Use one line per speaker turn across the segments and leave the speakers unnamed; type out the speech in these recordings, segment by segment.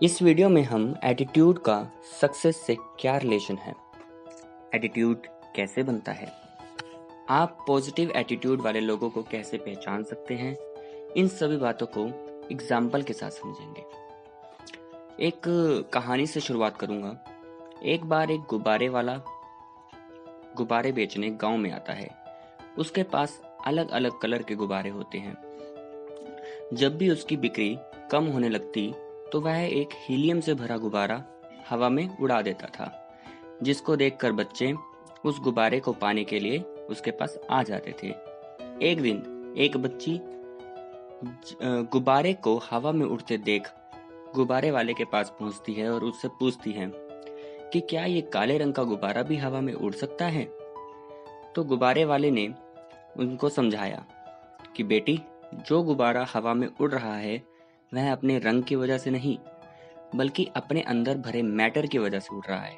इस वीडियो में हम एटीट्यूड का सक्सेस से क्या रिलेशन है, एटीट्यूड कैसे बनता है, आप पॉजिटिव एटीट्यूड वाले लोगों को कैसे पहचान सकते हैं, इन सभी बातों को एग्जाम्पल के साथ समझेंगे। एक कहानी से शुरुआत करूंगा। एक बार एक गुब्बारे वाला गुब्बारे बेचने गांव में आता है। उसके पास अलग अलग कलर के गुब्बारे होते हैं। जब भी उसकी बिक्री कम होने लगती तो वह एक हीलियम से भरा गुब्बारा हवा में उड़ा देता था, जिसको देखकर बच्चे उस गुब्बारे को पाने के लिए उसके पास आ जाते थे। एक दिन एक बच्ची गुब्बारे को हवा में उड़ते देख गुब्बारे वाले के पास पहुंचती है और उससे पूछती है कि क्या ये काले रंग का गुब्बारा भी हवा में उड़ सकता है। तो गुब्बारे वाले ने उनको समझाया कि बेटी, जो गुब्बारा हवा में उड़ रहा है वह अपने रंग की वजह से नहीं, बल्कि अपने अंदर भरे मैटर की वजह से उड़ रहा है,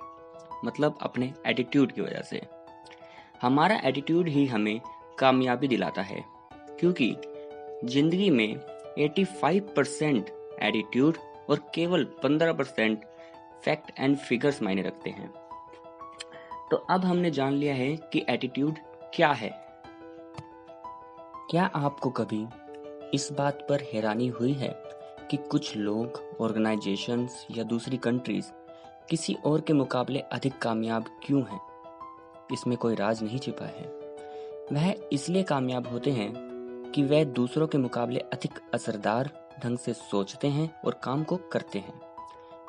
मतलब अपने एटीट्यूड की वजह से। हमारा एटीट्यूड ही हमें कामयाबी दिलाता है, क्योंकि जिंदगी में 85% एटीट्यूड और केवल 15% फैक्ट एंड फिगर्स मायने रखते हैं। तो अब हमने जान लिया है कि एटीट्यूड क्या है। क्या आपको कभी इस बात पर हैरानी हुई है कि कुछ लोग, ऑर्गेनाइजेशंस या दूसरी कंट्रीज किसी और के मुकाबले अधिक कामयाब क्यों हैं? इसमें कोई राज नहीं छिपा है। वह इसलिए कामयाब होते हैं कि वह दूसरों के मुकाबले अधिक असरदार ढंग से सोचते हैं और काम को करते हैं।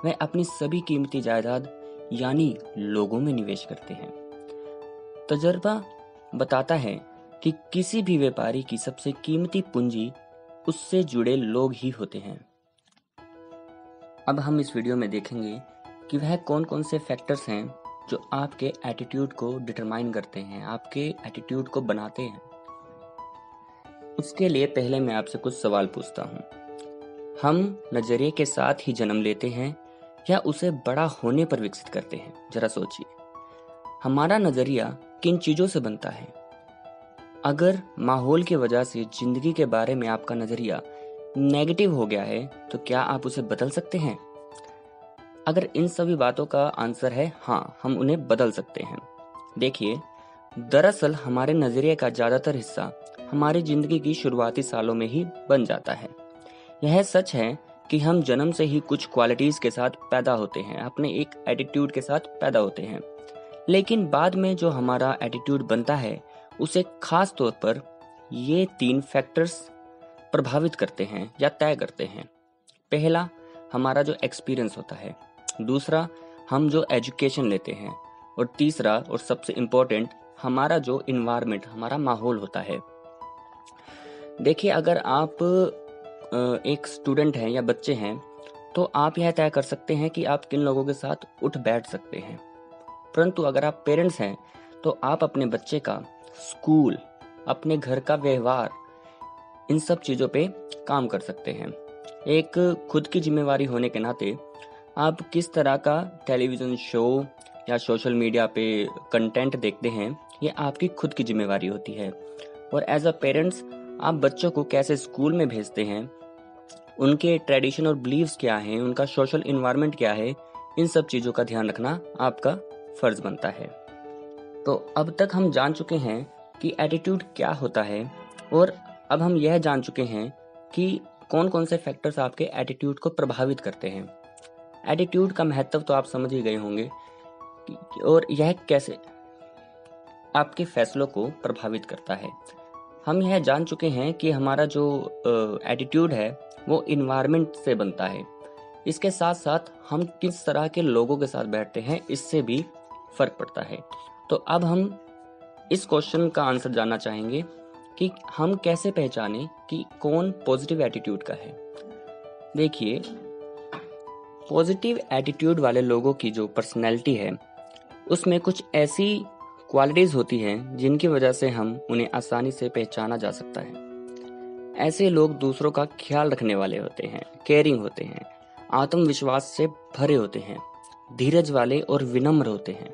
वह अपनी सभी कीमती जायदाद यानी लोगों में निवेश करते हैं। तजर्बा बताता है कि किसी भी व्यापारी की सबसे कीमती पूंजी उससे जुड़े लोग ही होते हैं। अब हम इस वीडियो में देखेंगे कि वह कौन कौन से फैक्टर्स हैं जो आपके एटीट्यूड को डिटरमाइन करते हैं, आपके एटीट्यूड को बनाते हैं। उसके लिए पहले मैं आपसे कुछ सवाल पूछता हूँ। हम नजरिए के साथ ही जन्म लेते हैं या उसे बड़ा होने पर विकसित करते हैं? जरा सोचिए, हमारा नजरिया किन चीजों से बनता है? अगर माहौल की वजह से जिंदगी के बारे में आपका नजरिया नेगेटिव हो गया है तो क्या आप उसे बदल सकते हैं? अगर इन सभी बातों का आंसर है हाँ, हम उन्हें बदल सकते हैं। देखिए, दरअसल हमारे नजरिए का ज्यादातर हिस्सा हमारी जिंदगी की शुरुआती सालों में ही बन जाता है। यह सच है कि हम जन्म से ही कुछ क्वालिटीज के साथ पैदा होते हैं, अपने एक एटीट्यूड के साथ पैदा होते हैं, लेकिन बाद में जो हमारा एटीट्यूड बनता है उसे खास तौर पर ये 3 फैक्टर्स प्रभावित करते हैं या तय करते हैं। पहला, हमारा जो एक्सपीरियंस होता है। दूसरा, हम जो एजुकेशन लेते हैं। और तीसरा और सबसे इम्पोर्टेंट, हमारा जो इन्वायरमेंट, हमारा माहौल होता है। देखिए, अगर आप एक स्टूडेंट हैं या बच्चे हैं तो आप यह तय कर सकते हैं कि आप किन लोगों के साथ उठ बैठ सकते हैं, परंतु अगर आप पेरेंट्स हैं तो आप अपने बच्चे का स्कूल, अपने घर का व्यवहार, इन सब चीज़ों पे काम कर सकते हैं। एक खुद की जिम्मेवारी होने के नाते आप किस तरह का टेलीविज़न शो या सोशल मीडिया पे कंटेंट देखते हैं, ये आपकी खुद की जिम्मेवारी होती है। और एज अ पेरेंट्स आप बच्चों को कैसे स्कूल में भेजते हैं, उनके ट्रेडिशन और बिलीव्स क्या हैं, उनका सोशल इन्वायरमेंट क्या है, इन सब चीज़ों का ध्यान रखना आपका फर्ज बनता है। तो अब तक हम जान चुके हैं कि एटीट्यूड क्या होता है, और अब हम यह जान चुके हैं कि कौन कौन से फैक्टर्स आपके एटीट्यूड को प्रभावित करते हैं। एटीट्यूड का महत्व तो आप समझ ही गए होंगे और यह कैसे आपके फैसलों को प्रभावित करता है। हम यह जान चुके हैं कि हमारा जो एटीट्यूड है वो इन्वायरमेंट से बनता है। इसके साथ साथ हम किस तरह के लोगों के साथ बैठते हैं, इससे भी फर्क पड़ता है। तो अब हम इस क्वेश्चन का आंसर जानना चाहेंगे कि हम कैसे पहचानें कि कौन पॉजिटिव एटीट्यूड का है। देखिए, पॉजिटिव एटीट्यूड वाले लोगों की जो पर्सनैलिटी है उसमें कुछ ऐसी क्वालिटीज होती हैं जिनकी वजह से हम उन्हें आसानी से पहचाना जा सकता है। ऐसे लोग दूसरों का ख्याल रखने वाले होते हैं, केयरिंग होते हैं, आत्मविश्वास से भरे होते हैं, धीरज वाले और विनम्र होते हैं।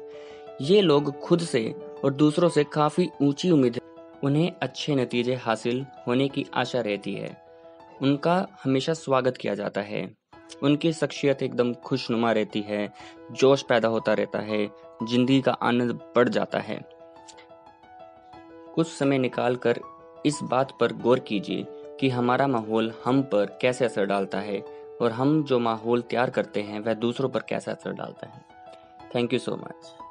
ये लोग खुद से और दूसरों से काफी ऊंची उम्मीद, उन्हें अच्छे नतीजे हासिल होने की आशा रहती है, उनका हमेशा स्वागत किया जाता है। उनकी शख्सियत एकदम खुशनुमा रहती है, जोश पैदा होता रहता है, जिंदगी का आनंद बढ़ जाता है। कुछ समय निकाल कर इस बात पर गौर कीजिए कि हमारा माहौल हम पर कैसे असर डालता है और हम जो माहौल तैयार करते हैं वह दूसरों पर कैसा असर डालता है। Thank you so much.